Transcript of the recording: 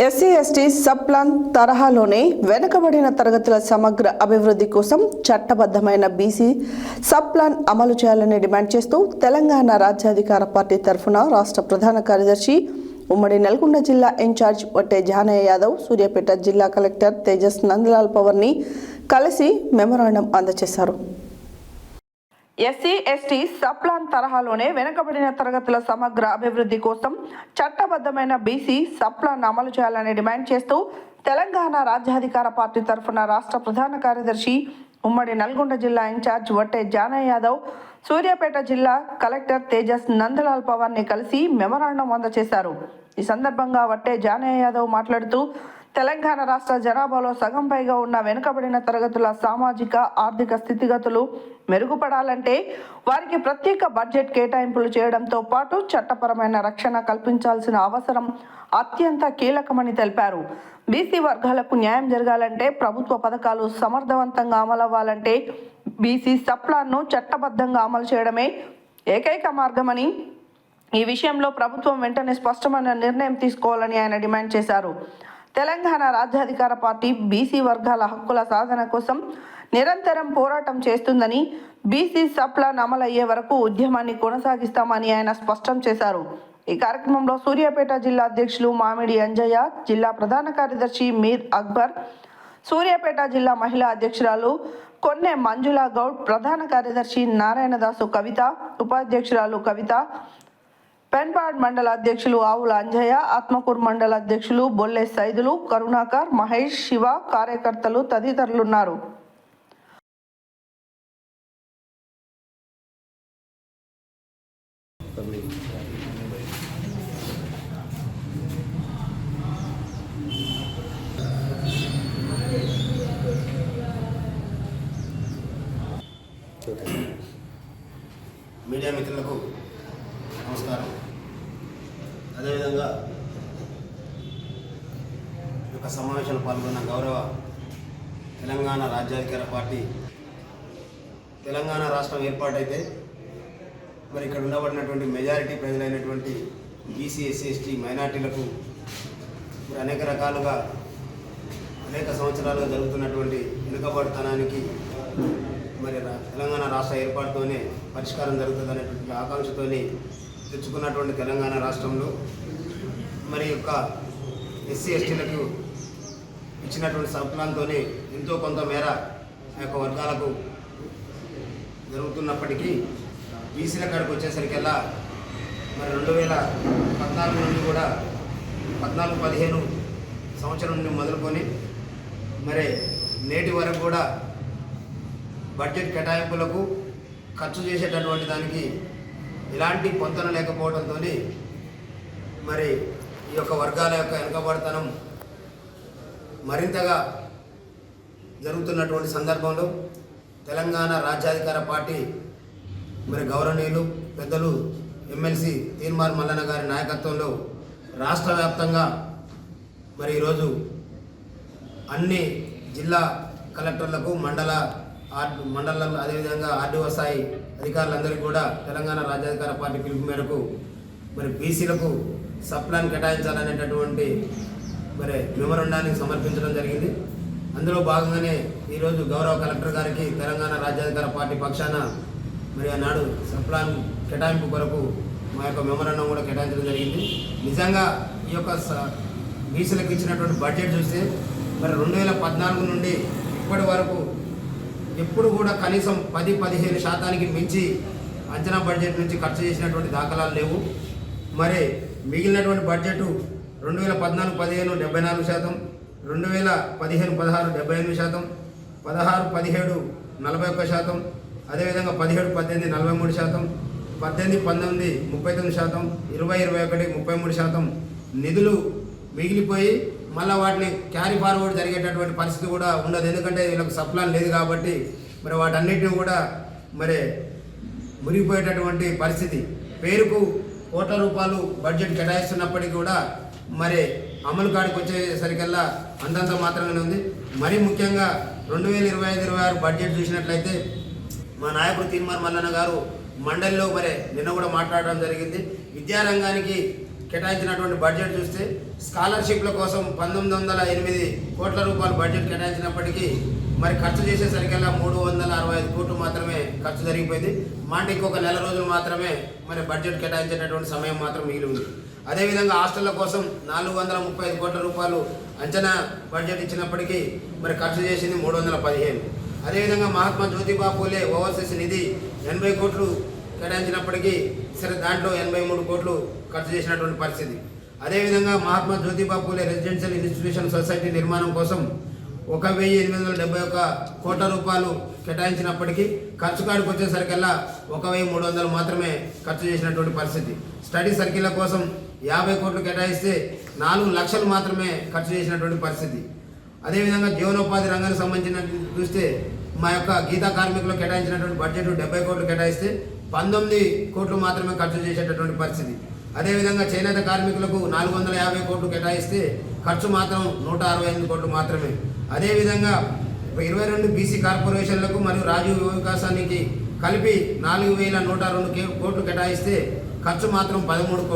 SC ST sub plan తరహాలోనే వెనుకబడిన తరగతుల సమగ్ర అభివృద్ధి కోసం చట్టబద్ధమైన బీసీ సబ్ ప్లాన్ అమలు చేయాలని డిమాండ్ చేస్తూ తెలంగాణ రాజ్యాధికార పార్టీ తరఫున రాష్ట్ర ప్రధాన కార్యదర్శి ఉమ్మడి నల్గొండ జిల్లా ఇన్ఛార్జ్ వట్టే జానయ్య యాదవ్ సూర్యాపేట జిల్లా కలెక్టర్ తేజస్ నందలాల్ పవర్ని కలిసి మెమోరాండం అందజేశారు. ఎస్సీ ఎస్టీ సబ్ ప్లాన్ తరహాలోనే వెనుకబడిన తరగతుల సమగ్ర అభివృద్ధి కోసం చట్టబద్ధమైన బీసీ సబ్ ప్లాన్ అమలు చేయాలని డిమాండ్ చేస్తూ తెలంగాణ రాజ్యాధికార పార్టీ తరఫున రాష్ట్ర ప్రధాన కార్యదర్శి ఉమ్మడి నల్గొండ జిల్లా ఇన్ఛార్జ్ వట్టే జానయ్య యాదవ్ సూర్యాపేట జిల్లా కలెక్టర్ తేజస్ నందలాల్ పవర్ని కలిసి మెమోరాండం అందజేశారు. ఈ సందర్భంగా వట్టే జానయ్య యాదవ్ మాట్లాడుతూ తెలంగాణ రాష్ట్ర జనాభాలో సగం పైగా ఉన్న వెనుకబడిన తరగతుల సామాజిక ఆర్థిక స్థితిగతులు మెరుగుపడాలంటే వారికి ప్రత్యేక బడ్జెట్ కేటాయింపులు చేయడంతో పాటు చట్టపరమైన రక్షణ కల్పించాల్సిన అవసరం అత్యంత కీలకమని తెలిపారు. బీసీ వర్గాలకు న్యాయం జరగాలంటే ప్రభుత్వ పథకాలు సమర్థవంతంగా అమలవ్వాలంటే బీసీ సబ్ ప్లాన్ను చట్టబద్ధంగా అమలు చేయడమే ఏకైక మార్గమని, ఈ విషయంలో ప్రభుత్వం వెంటనే స్పష్టమైన నిర్ణయం తీసుకోవాలని ఆయన డిమాండ్ చేశారు. తెలంగాణ రాజ్యాధికార పార్టీ బీసీ వర్గాల హక్కుల సాధన కోసం నిరంతరం పోరాటం చేస్తుందని, బీసీ సబ్ ప్లాన్ అమలయ్యే వరకు ఉద్యమాన్ని కొనసాగిస్తామని ఆయన స్పష్టం చేశారు. ఈ కార్యక్రమంలో సూర్యాపేట జిల్లా అధ్యక్షులు మామిడి అంజయ్య, జిల్లా ప్రధాన కార్యదర్శి మీర్ అక్బర్, సూర్యాపేట జిల్లా మహిళా అధ్యక్షురాలు కొన్నె మంజులా గౌడ్, ప్రధాన కార్యదర్శి నారాయణదాసు కవిత, ఉపాధ్యక్షురాలు కవిత, పెన్పాడ్ మండల అధ్యక్షులు ఆవుల అంజయ్య, ఆత్మకూరు మండల అధ్యక్షులు బొల్లె సైదులు, కరుణాకర్, మహేష్, శివ, కార్యకర్తలు తదితరులున్నారు. మీడియా మిత్రులకు నమస్కారం. అదేవిధంగా ఈ యొక్క సమావేశంలో పాల్గొన్న గౌరవ తెలంగాణ రాజ్యాధికార పార్టీ తెలంగాణ రాష్ట్రం ఏర్పాటైతే మరి ఇక్కడ ఉండబడినటువంటి మెజారిటీ ప్రజలైనటువంటి బీసీ ఎస్సీ ఎస్టీ మైనార్టీలకు మరి అనేక రకాలుగా అనేక సంవత్సరాలుగా జరుగుతున్నటువంటి వెనుకబడితనానికి మరి తెలంగాణ రాష్ట్ర ఏర్పాటుతోనే పరిష్కారం జరుగుతుంది అనేటువంటి ఆకాంక్షతోని తెచ్చుకున్నటువంటి తెలంగాణ రాష్ట్రంలో మరి యొక్క ఎస్సీ ఎస్టీలకు ఇచ్చినటువంటి సబ్ ప్లాన్తోనే ఎంతో కొంత మేర ఆ యొక్క వర్గాలకు జరుగుతున్నప్పటికీ బీసీల కాడికి వచ్చేసరికల్లా మరి 2014 నుండి కూడా 14-15 సంవత్సరం నుండి మొదలుకొని మరి నేటి వరకు కూడా బడ్జెట్ కేటాయింపులకు ఖర్చు చేసేటటువంటి దానికి ఎలాంటి పొంతన లేకపోవడంతో మరి ఈ యొక్క వర్గాల యొక్క వెనుకబడతనం మరింతగా జరుగుతున్నటువంటి సందర్భంలో తెలంగాణ రాజ్యాధికార పార్టీ మరి గౌరవనీయులు పెద్దలు ఎమ్మెల్సీ తీన్మార్ మల్లన్న గారి నాయకత్వంలో రాష్ట్ర వ్యాప్తంగా మరి ఈరోజు అన్ని జిల్లా కలెక్టర్లకు మండలాలు అదేవిధంగా ఆర్డీఓ స్థాయి అధికారులందరికీ కూడా తెలంగాణ రాజ్యాధికార పార్టీ పిలుపు మేరకు మరి బీసీలకు సబ్ ప్లాన్ కేటాయించాలనేటటువంటి మరి మెమోరాండాన్ని సమర్పించడం జరిగింది. అందులో భాగంగానే ఈరోజు గౌరవ కలెక్టర్ గారికి తెలంగాణ రాజ్యాధికార పార్టీ పక్షాన మరి ఆనాడు సబ్ ప్లాన్ కేటాయింపు కొరకు మా యొక్క మెమోరాండం కూడా కేటాయించడం జరిగింది. నిజంగా ఈ యొక్క బీసీలకు ఇచ్చినటువంటి బడ్జెట్ చూస్తే మరి 2014 నుండి ఇప్పటి వరకు ఎప్పుడు కూడా కనీసం 10-15% మించి అంచనా బడ్జెట్ నుంచి ఖర్చు చేసినటువంటి దాఖలాలు లేవు. మరి మిగిలినటువంటి బడ్జెట్ 2014-15 74%, 2015-16 78%, 16-17 41%, అదేవిధంగా 17-18 43%, 18-19 39%, 20-21 33% నిధులు మిగిలిపోయి మళ్ళీ వాటిని క్యారీ ఫార్వర్డ్ జరిగేటటువంటి పరిస్థితి కూడా ఉండదు. ఎందుకంటే వీళ్ళకి సబ్ ప్లాన్ లేదు కాబట్టి మరి వాటన్నిటిని కూడా మరి మురిగిపోయేటటువంటి పరిస్థితి. పేరుకు కోట్ల రూపాయలు బడ్జెట్ కేటాయిస్తున్నప్పటికీ కూడా మరి అమలు కాడికి వచ్చేసరికల్లా అంతంత మాత్రంగానే ఉంది. మరీ ముఖ్యంగా 2025-26 బడ్జెట్ చూసినట్లయితే మా నాయకుడు తీన్మార్ మల్లన్న గారు మండలిలో మరి నిన్న కూడా మాట్లాడడం జరిగింది. విద్యారంగానికి కేటాయించినటువంటి బడ్జెట్ చూస్తే స్కాలర్షిప్ల కోసం 1908 కోట్ల రూపాయలు బడ్జెట్ కేటాయించినప్పటికీ మరి ఖర్చు చేసేసరికల్లా 365 కోట్లు మాత్రమే ఖర్చు జరిగిపోయింది. మాట ఇంకొక నెల రోజులు మాత్రమే మరి బడ్జెట్ కేటాయించేటటువంటి సమయం మాత్రం మిగిలి ఉంది. అదేవిధంగా హాస్టళ్ల కోసం 435 కోట్ల రూపాయలు అంచనా బడ్జెట్ ఇచ్చినప్పటికీ మరి ఖర్చు చేసింది 315. అదేవిధంగా మహాత్మా జ్యోతిబా పూలే ఓవర్సీస్ నిధి 80 కోట్లు కేటాయించినప్పటికీ సరే దాంట్లో 83 కోట్లు ఖర్చు చేసినటువంటి పరిస్థితి. అదేవిధంగా Mahatma Jyotiba Phule residential institution society నిర్మాణం కోసం 1871 కోట్ల రూపాయలు కేటాయించినప్పటికీ ఖర్చు కాడికి వచ్చేసరికల్లా 1300 మాత్రమే ఖర్చు చేసినటువంటి పరిస్థితి. స్టడీ సర్కిళ్ల కోసం 50 కోట్లు కేటాయిస్తే 4 లక్షలు మాత్రమే ఖర్చు చేసినటువంటి పరిస్థితి. అదేవిధంగా జీవనోపాధి రంగానికి సంబంధించిన చూస్తే మా యొక్క గీతా కార్మికులు కేటాయించినటువంటి బడ్జెట్ 70 కోట్లు కేటాయిస్తే 19 కోట్లు మాత్రమే ఖర్చు చేసేటటువంటి పరిస్థితి. అదేవిధంగా చేనేత కార్మికులకు 450 కోట్లు కేటాయిస్తే ఖర్చు మాత్రం 168 కోట్లు మాత్రమే. అదేవిధంగా 22 బీసీ కార్పొరేషన్లకు మరియు రాజీవ్ యువ వికాసానికి కలిపి 4102 కోట్లు కేటాయిస్తే ఖర్చు మాత్రం 13 కోట్లు.